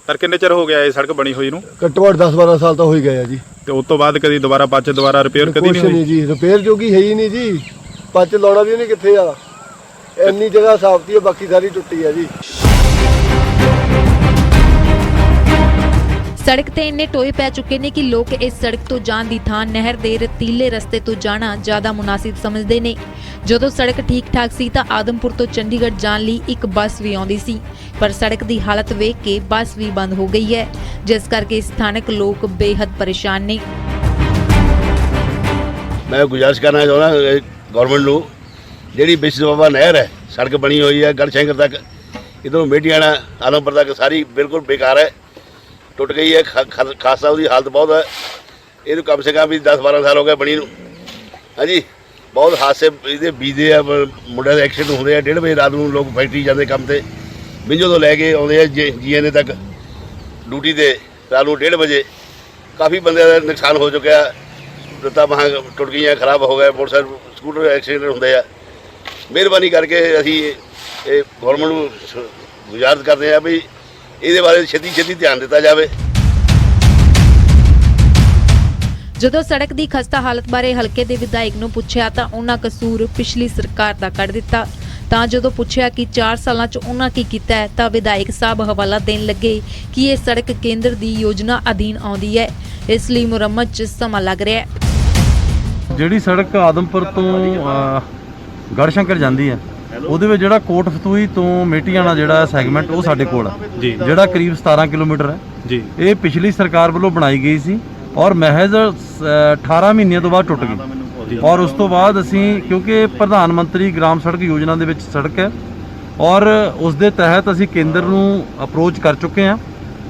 ਪਰ ਕਿੰਨੇ ਚਿਰ ਹੋ ਗਿਆ ਇਹ ਸੜਕ ਬਣੀ ਹੋਈ ਨੂੰ? ਘੱਟੋ ਘੱਟ 10-12 ਸਾਲ ਤਾਂ ਹੋ ਹੀ ਗਏ ਆ ਜੀ। ਤੇ ਉਸ ਤੋਂ ਬਾਅਦ ਕਦੀ ਦੁਬਾਰਾ ਰਿਪੇਅਰ ਕਦੀ ਨਹੀਂ ਹੋਈ ਜੀ? ਰਿਪੇਅਰ ਜੋਗੀ ਹੈ ਹੀ ਨਹੀਂ ਜੀ, ਪੱਚ ਲਾਉਣਾ ਵੀ ਨਹੀਂ ਕਿੱਥੇ ਆ। ਇੰਨੀ ਜਗ੍ਹਾ ਸਾਫ਼ਤੀ ਹੈ, ਬਾਕੀ ਸਾਰੀ ਟੁੱਟੀ ਹੈ ਜੀ। ਸੜਕ ਤੇ ਇੰਨੇ ਟੋਏ ਪੈ ਚੁੱਕੇ ਨੇ ਕਿ ਲੋਕ ਇਸ ਸੜਕ ਤੋਂ ਜਾਣ ਦੀ ਥਾਂ ਨਹਿਰ ਦੇ ਰਤੀਲੇ ਰਸਤੇ ਤੋਂ ਜਾਣਾ ਜ਼ਿਆਦਾ ਮੁਨਾਸਿਬ ਸਮਝਦੇ ਨੇ। ਜਦੋਂ ਸੜਕ ਠੀਕ ਠਾਕ ਸੀ ਤਾਂ ਆਦਮਪੁਰ ਤੋਂ ਚੰਡੀਗੜ੍ਹ ਜਾਣ ਲਈ ਇੱਕ ਬੱਸ ਵੀ ਆਉਂਦੀ ਸੀ, ਪਰ ਸੜਕ ਦੀ ਹਾਲਤ ਵੇਖ ਕੇ ਬੱਸ ਵੀ ਬੰਦ ਹੋ ਗਈ ਹੈ, ਜਿਸ ਕਰਕੇ ਸਥਾਨਕ ਲੋਕ ਬੇहद ਪਰੇਸ਼ਾਨ ਨੇ। ਮੈਂ ਗੁਜ਼ਾਰਿਸ਼ ਕਰਨਾ ਚਾਹੁੰਦਾ ਗਵਰਨਮੈਂਟ ਨੂੰ, ਜਿਹੜੀ ਬਿਸਤ ਬਾਬਾ ਨਹਿਰ ਹੈ ਸੜਕ ਬਣੀ ਹੋਈ ਹੈ ਗੜਸ਼ੰਕਰ ਤੱਕ, ਇੱਧਰੋਂ ਮੇਟੀਆਣਾ ਆਲਮਪੁਰ ਤੱਕ ਸਾਰੀ ਬਿਲਕੁਲ ਬੇਕਾਰ ਹੈ, ਟੁੱਟ ਗਈ ਹੈ। ਖਾਸਾ ਉਹਦੀ ਹਾਲਤ ਬਹੁਤ ਹੈ। ਇਹਨੂੰ ਕਮ ਸੇ ਕਮ ਵੀ 10-12 ਸਾਲ ਹੋ ਗਏ ਬਣੀ ਨੂੰ। ਹਾਂਜੀ, ਬਹੁਤ ਹਾਦਸੇ ਇਹਦੇ ਬੀਜਦੇ ਆ, ਮੁੰਡਿਆਂ ਦੇ ਐਕਸੀਡੈਂਟ ਹੁੰਦੇ ਆ। 1:30 ਵਜੇ ਰਾਤ ਨੂੰ ਲੋਕ ਫੈਕਟਰੀ ਜਾਂਦੇ ਕੰਮ ਤੇ, ਬਿੰਜੋ ਤੋਂ ਲੈ ਕੇ ਆਉਂਦੇ ਆ ਜੀਐਨਏ ਤੱਕ ਡਿਊਟੀ ਤੇ, ਰਾਤ ਨੂੰ 1:30 ਵਜੇ। ਕਾਫੀ ਬੰਦਿਆਂ ਦਾ ਨੁਕਸਾਨ ਹੋ ਚੁੱਕਿਆ, ਲੱਤਾਂ ਬਾਹਾਂ ਟੁੱਟ ਗਈਆਂ, ਖਰਾਬ ਹੋ ਗਏ, ਮੋਟਰਸਾਈਕਲ ਸਕੂਟਰ ਐਕਸੀਡੈਂਟ ਹੁੰਦੇ ਆ। ਮਿਹਰਬਾਨੀ ਕਰਕੇ ਅਸੀਂ ਇਹ ਗਵਰਨਮੈਂਟ ਨੂੰ ਗੁਜ਼ਾਰਿਸ਼ ਕਰਦੇ ਹਾਂ ਵੀ ਇਹਦੇ ਬਾਰੇ ਛੇਤੀ ਧਿਆਨ ਦਿੱਤਾ ਜਾਵੇ। ਜਦੋਂ ਸੜਕ ਦੀ ਖਸਤਾ ਹਾਲਤ ਬਾਰੇ ਹਲਕੇ ਦੇ ਵਿਧਾਇਕ ਨੂੰ ਪੁੱਛਿਆ ਤਾਂ ਉਹਨਾਂ ਕਸੂਰ ਪਿਛਲੀ ਸਰਕਾਰ ਦਾ ਕੱਢ ਦਿੱਤਾ। ਤਾਂ ਜਦੋਂ ਪੁੱਛਿਆ ਕਿ 4 ਸਾਲਾਂ 'ਚ ਉਹਨਾਂ ਕੀ ਕੀਤਾ ਹੈ ਤਾਂ ਵਿਧਾਇਕ ਸਾਹਿਬ ਹਵਾਲਾ ਦੇਣ ਲੱਗੇ ਕਿ ਇਹ ਸੜਕ ਕੇਂਦਰ ਦੀ ਯੋਜਨਾ ਅਧੀਨ ਆਉਂਦੀ ਹੈ, ਇਸ ਲਈ ਮੁਰੰਮਤ 'ਚ ਸਮਾਂ ਲੱਗ ਰਿਹਾ ਹੈ। ਜਿਹੜੀ ਸੜਕ ਆਦਮਪੁਰ ਤੋਂ ਗੜਸ਼ੰਕਰ ਜਾਂਦੀ ਹੈ, ਉਹਦੇ ਵਿੱਚ ਜਿਹੜਾ ਕੋਟ ਫਤੂਹੀ ਤੋਂ ਮੇਟੀਆਣਾ ਜਿਹੜਾ ਸੈਗਮੈਂਟ ਉਹ ਸਾਡੇ ਕੋਲ ਹੈ ਜੀ, ਜਿਹੜਾ ਕਰੀਬ 17 ਕਿਲੋਮੀਟਰ ਹੈ ਜੀ। ਇਹ ਪਿਛਲੀ ਸਰਕਾਰ ਵੱਲੋਂ ਬਣਾਈ ਗਈ ਸੀ ਔਰ ਮਹਿਜ਼ 18 ਮਹੀਨਿਆਂ ਤੋਂ ਬਾਅਦ ਟੁੱਟ ਗਈ। ਔਰ ਉਸ ਤੋਂ ਬਾਅਦ ਅਸੀਂ, ਕਿਉਂਕਿ ਪ੍ਰਧਾਨ ਮੰਤਰੀ ਗ੍ਰਾਮ ਸੜਕ ਯੋਜਨਾ ਦੇ ਵਿੱਚ ਸੜਕ ਹੈ ਔਰ ਉਸ ਦੇ ਤਹਿਤ ਅਸੀਂ ਕੇਂਦਰ ਨੂੰ ਅਪਰੋਚ ਕਰ ਚੁੱਕੇ ਹਾਂ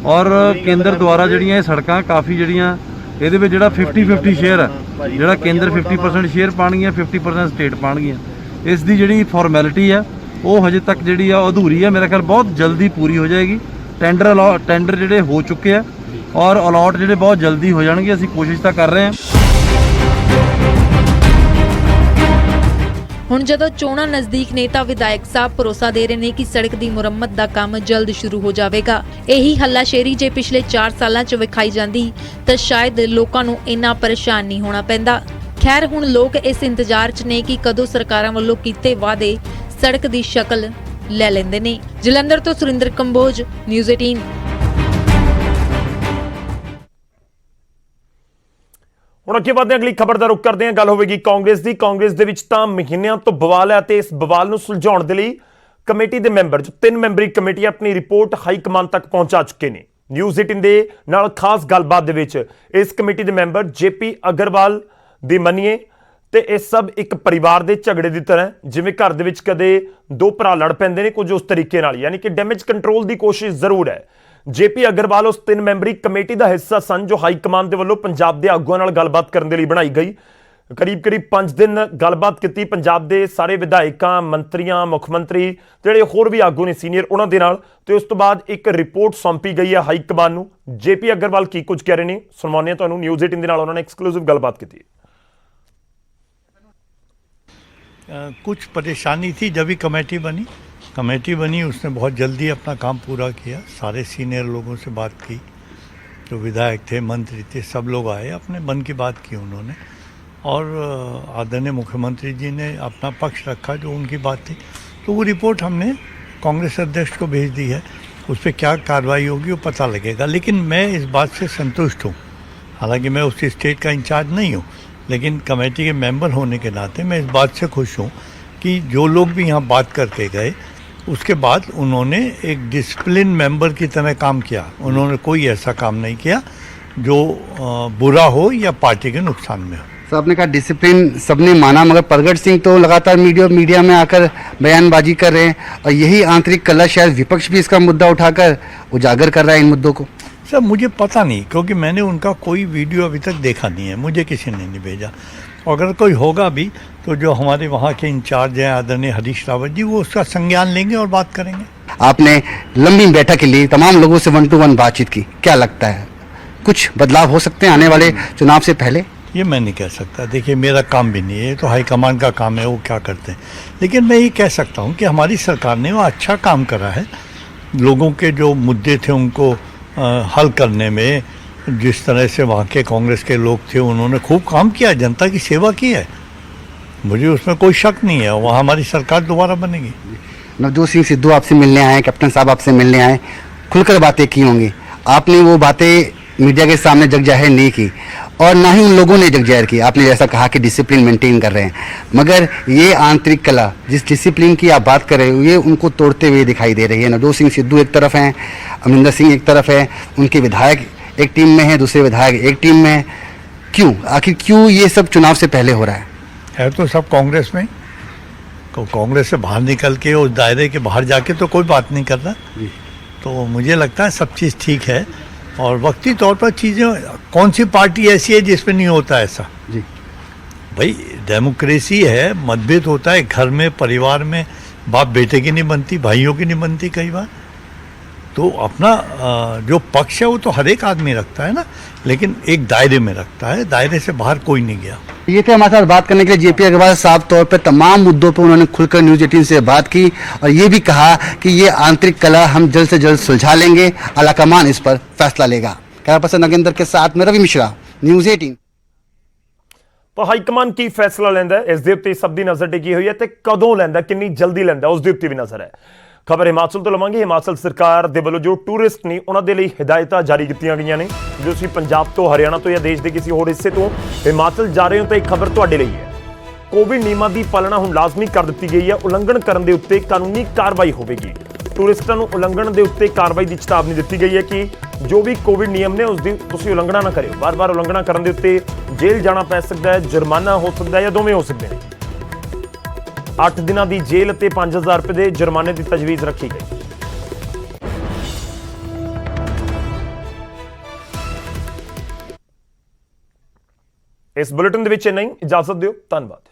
ਔਰ ਕੇਂਦਰ ਦੁਆਰਾ ਜਿਹੜੀਆਂ ਇਹ ਸੜਕਾਂ ਕਾਫੀ ਜਿਹੜੀਆਂ ਇਹਦੇ ਵਿੱਚ ਜਿਹੜਾ 50-50 ਸ਼ੇਅਰ ਹੈ, ਜਿਹੜਾ ਕੇਂਦਰ 50% ਸ਼ੇਅਰ ਪਾਣਗੀਆਂ, 50% ਸਟੇਟ ਪਾਣਗੀਆਂ। ਇਸ ਦੀ ਜਿਹੜੀ ਫਾਰਮੈਲਿਟੀ ਹੈ ਉਹ ਹਜੇ ਤੱਕ ਜਿਹੜੀ ਆ ਅਧੂਰੀ ਹੈ। ਮੇਰਾ ਖਿਆਲ ਬਹੁਤ ਜਲਦੀ ਪੂਰੀ ਹੋ ਜਾਏਗੀ। ਟੈਂਡਰ ਜਿਹੜੇ ਹੋ ਚੁੱਕੇ ਆ ਔਰ ਅਲਾਟ ਜਿਹੜੇ ਬਹੁਤ ਜਲਦੀ ਹੋ ਜਾਣਗੇ। ਅਸੀਂ ਕੋਸ਼ਿਸ਼ ਤਾਂ ਕਰ ਰਹੇ ਹਾਂ। ਹੁਣ ਜਦੋਂ ਚੋਣਾਂ ਨਜ਼ਦੀਕ ਨੇ ਤਾਂ ਵਿਧਾਇਕ ਸਾਹਿਬ ਭਰੋਸਾ ਦੇ ਰਹੇ ਨੇ ਕਿ ਸੜਕ ਦੀ ਮੁਰੰਮਤ ਦਾ ਕੰਮ ਜਲਦ ਸ਼ੁਰੂ ਹੋ ਜਾਵੇਗਾ। ਇਹੀ ਹੱਲਾਸ਼ੇਰੀ ਜੇ ਪਿਛਲੇ 4 ਸਾਲਾਂ 'ਚ ਵਿਖਾਈ ਜਾਂਦੀ ਤਾਂ ਸ਼ਾਇਦ ਲੋਕਾਂ ਨੂੰ ਇੰਨਾ ਪਰੇਸ਼ਾਨ ਨਹੀਂ ਹੋਣਾ ਪੈਂਦਾ। ਖੈਰ, ਹੁਣ ਲੋਕ ਇਸ ਇੰਤਜ਼ਾਰ 'ਚ ਨੇ ਕਿ ਕਦੋਂ ਸਰਕਾਰਾਂ ਵੱਲੋਂ ਕੀਤੇ ਵਾਅਦੇ ਸੜਕ ਦੀ ਸ਼ਕਲ ਲੈ ਲੈਂਦੇ ਨੇ। ਜਲੰਧਰ ਤੋਂ ਸੁਰਿੰਦਰ ਕੰਬੋਜ, ਨਿਊਜ਼ 18। ਹੁਣ ਅੱਗੇ ਵਧਦੇ ਹਾਂ, ਅਗਲੀ ਖਬਰ ਦਾ ਰੁਖ ਕਰਦੇ ਹਾਂ। ਗੱਲ ਹੋਵੇਗੀ ਕਾਂਗਰਸ ਦੀ। ਕਾਂਗਰਸ ਦੇ ਵਿੱਚ ਤਾਂ ਮਹੀਨਿਆਂ ਤੋਂ ਬਵਾਲ ਹੈ ਤੇ ਇਸ ਬਵਾਲ ਨੂੰ ਸੁਲਝਾਉਣ ਦੇ ਲਈ ਕਮੇਟੀ ਦੇ ਮੈਂਬਰ, ਜੋ 3 ਮੈਂਬਰੀ ਕਮੇਟੀ, ਆਪਣੀ ਰਿਪੋਰਟ ਹਾਈ ਕਮਾਨ ਤੱਕ ਪਹੁੰਚਾ ਚੁੱਕੇ ਨੇ। ਨਿਊਜ਼ 18 ਦੇ ਨਾਲ ਖਾਸ ਗੱਲਬਾਤ ਦੇ ਵਿੱਚ ਇਸ ਕਮੇਟੀ ਦੇ ਮੈਂਬਰ ਜੇਪੀ ਅਗਰਵਾਲ ਦੀ ਮੰਨੀਏ ਤੇ ਇਹ ਸਭ ਇੱਕ ਪਰਿਵਾਰ ਦੇ ਝਗੜੇ ਦੀ ਤਰ੍ਹਾਂ, ਜਿਵੇਂ ਘਰ ਦੇ ਵਿੱਚ ਕਦੇ 2 ਭਰਾ ਲੜ ਪੈਂਦੇ ਨੇ, ਕੁਝ ਉਸ ਤਰੀਕੇ ਨਾਲ, ਯਾਨੀ ਕਿ ਡੈਮੇਜ ਕੰਟਰੋਲ ਦੀ ਕੋਸ਼ਿਸ਼ ਜ਼ਰੂਰ ਹੈ। ਜੇਪੀ ਅਗਰਵਾਲ ਉਸ 3 ਮੈਂਬਰੀ ਕਮੇਟੀ ਦਾ ਹਿੱਸਾ ਸਨ ਜੋ ਹਾਈ ਕਮਾਨ ਦੇ ਵੱਲੋਂ ਪੰਜਾਬ ਦੇ ਆਗੂਆਂ ਨਾਲ ਗੱਲਬਾਤ ਕਰਨ ਦੇ ਲਈ ਬਣਾਈ ਗਈ। ਕਰੀਬ 5 ਦਿਨ ਗੱਲਬਾਤ ਕੀਤੀ ਪੰਜਾਬ ਦੇ ਸਾਰੇ ਵਿਧਾਇਕਾਂ, ਮੰਤਰੀਆਂ, ਮੁੱਖ ਮੰਤਰੀ, ਜਿਹੜੇ ਹੋਰ ਵੀ ਆਗੂ ਨੇ ਸੀਨੀਅਰ, ਉਹਨਾਂ ਦੇ ਨਾਲ, ਤੇ ਉਸ ਤੋਂ ਬਾਅਦ ਇੱਕ ਰਿਪੋਰਟ ਸੌਂਪੀ ਗਈ ਹੈ ਹਾਈ ਕਮਾਨ ਨੂੰ। ਜੇਪੀ ਅਗਰਵਾਲ ਕੀ ਕੁਝ ਕਹਿ ਰਹੇ ਨੇ ਸੁਣਵਾਉਂਦੇ ਹਾਂ ਤੁਹਾਨੂੰ। ਨਿਊਜ਼ 18 ਦੇ ਨਾਲ ਉਹਨਾਂ ਨੇ ਐਕਸਕਲੂਸਿਵ ਗੱਲਬਾਤ ਕੀਤੀ। कुछ परेशानी थी जब भी कमेटी बनी उसने बहुत जल्दी अपना काम पूरा किया। सारे सीनियर लोगों से बात की, जो विधायक थे, मंत्री थे, सब लोग आए, अपने मन की बात की उन्होंने, और आदरणीय मुख्यमंत्री जी ने अपना पक्ष रखा जो उनकी बात थी। तो वो रिपोर्ट हमने कांग्रेस अध्यक्ष को भेज दी है। उस पर क्या कार्रवाई होगी वो पता लगेगा। लेकिन मैं इस बात से संतुष्ट हूँ, हालांकि मैं उस स्टेट का इंचार्ज नहीं हूँ, लेकिन कमेटी के मेंबर होने के नाते मैं इस बात से खुश हूँ कि जो लोग भी यहाँ बात करके गए, उसके बाद उन्होंने एक डिसिप्लिन मेंबर की तरह काम किया। उन्होंने कोई ऐसा काम नहीं किया जो बुरा हो या पार्टी के नुकसान में हो। तो आपने कहा डिसिप्लिन सबने माना, मगर प्रगट सिंह तो लगातार मीडिया में आकर बयानबाजी कर रहे हैं, और यही आंतरिक कलह शायद विपक्ष भी इसका मुद्दा उठाकर उजागर कर रहा है इन मुद्दों को। सर मुझे पता नहीं, क्योंकि मैंने उनका कोई वीडियो अभी तक देखा नहीं है, मुझे किसी ने नहीं भेजा। अगर कोई होगा भी तो जो हमारे वहाँ के इंचार्ज हैं आदरणीय हरीश रावत जी, वो उसका संज्ञान लेंगे और बात करेंगे। आपने लंबी बैठक के लिए तमाम लोगों से 1-to-1 बातचीत की, क्या लगता है कुछ बदलाव हो सकते हैं आने वाले चुनाव से पहले? ये मैं नहीं कह सकता, देखिए मेरा काम भी नहीं है, ये तो हाईकमान का काम है, वो क्या करते हैं। लेकिन मैं ये कह सकता हूँ कि हमारी सरकार ने वो अच्छा काम करा है। लोगों के जो मुद्दे थे उनको हल करने में, जिस तरह से वहाँ के कांग्रेस के लोग थे, उन्होंने खूब काम किया, जनता की सेवा की है, मुझे उसमें कोई शक नहीं है। वहाँ हमारी सरकार दोबारा बनेगी। नवजोत सिंह सिद्धू आपसे मिलने आए, कैप्टन साहब आपसे मिलने आए, खुलकर बातें की होंगी, आपने वो बातें मीडिया के सामने जग जाहिर नहीं की, और ना ही उन लोगों ने जग जाहिर की। आपने जैसा कहा कि डिसिप्लिन मेंटेन कर रहे हैं, मगर ये आंतरिक कला, जिस डिसिप्लिन की आप बात कर रहे हो, ये उनको तोड़ते हुए दिखाई दे रही है। नवजोत सिंह सिद्धू एक तरफ हैं, अमरिंदर सिंह एक तरफ है, उनके विधायक एक टीम में है, दूसरे विधायक एक टीम में है। क्यों, आखिर क्यों ये सब चुनाव से पहले हो रहा है? तो सब कांग्रेस में, कांग्रेस से बाहर निकल के उस दायरे के बाहर जाके तो कोई बात नहीं कर रहा। तो मुझे लगता है सब चीज़ ठीक है, और वक्ती तौर पर चीज़ें, कौन सी पार्टी ऐसी है जिसमें नहीं होता ऐसा? जी भाई डेमोक्रेसी है, मतभेद होता है घर में, परिवार में, बाप बेटे की नहीं बनती, भाइयों की नहीं बनती कई बार। तो अपना जो पक्ष है वो तो हर एक आदमी रखता है ना, लेकिन एक दायरे में रखता है, दायरे से बाहर कोई नहीं गया। ये थे हमारे साथ बात करने के लिए जेपी अग्रवाल। साफ तौर पर तमाम मुद्दों पर उन्होंने खुलकर न्यूज 18 से बात की, और ये भी कहा कि ये आंतरिक कलह हम जल्द से जल्द सुलझा लेंगे, आलाकमान इस पर फैसला लेगा। कैमरा पर्सन नगेंद्र के साथ में रवि मिश्रा, न्यूज 18। तो हाईकमान की फैसला लेंदा है, इस दे उत्ते सब दी नजर टिकी हुई है, ते कदों लेंदा, किन्नी जल्दी लेंदा, उस दे उत्ते भी नजर है। खबर हिमाचल तो लवांगे। हिमाचल सरकार दे वल्लों जो टूरिस्ट ने उन्हां दे लई हिदायतां जारी कीतीआं गईआं ने। जो तुसीं पंजाब तो, हरियाणा तो या देश के किसी होर हिस्से तो हिमाचल जा रहे हो तो एक खबर तुहाडे लई है। कोविड नियमां दी पालना हुण लाजमी कर दित्ती गई है। उलंघन करन दे उत्ते कानूनी कार्रवाई होवेगी। टूरिस्टां नूं उलंघन दे उत्ते कार्रवाई दी चेतावनी दित्ती गई है कि जो भी कोविड नियम ने उसकी तुसीं उलंघना ना करियो। बार-बार उलंघना करन दे उत्ते जेल जाना पै सकदा है, जुर्माना हो सकदा है, या दोवें हो सकदे ने। 8 दिनां दी जेल ते 5000 रुपए दे जुर्माने की तजवीज़ रखी गई। इस बुलेटिन दे विच इन्ना ही, इजाजत दिओ, धन्नवाद।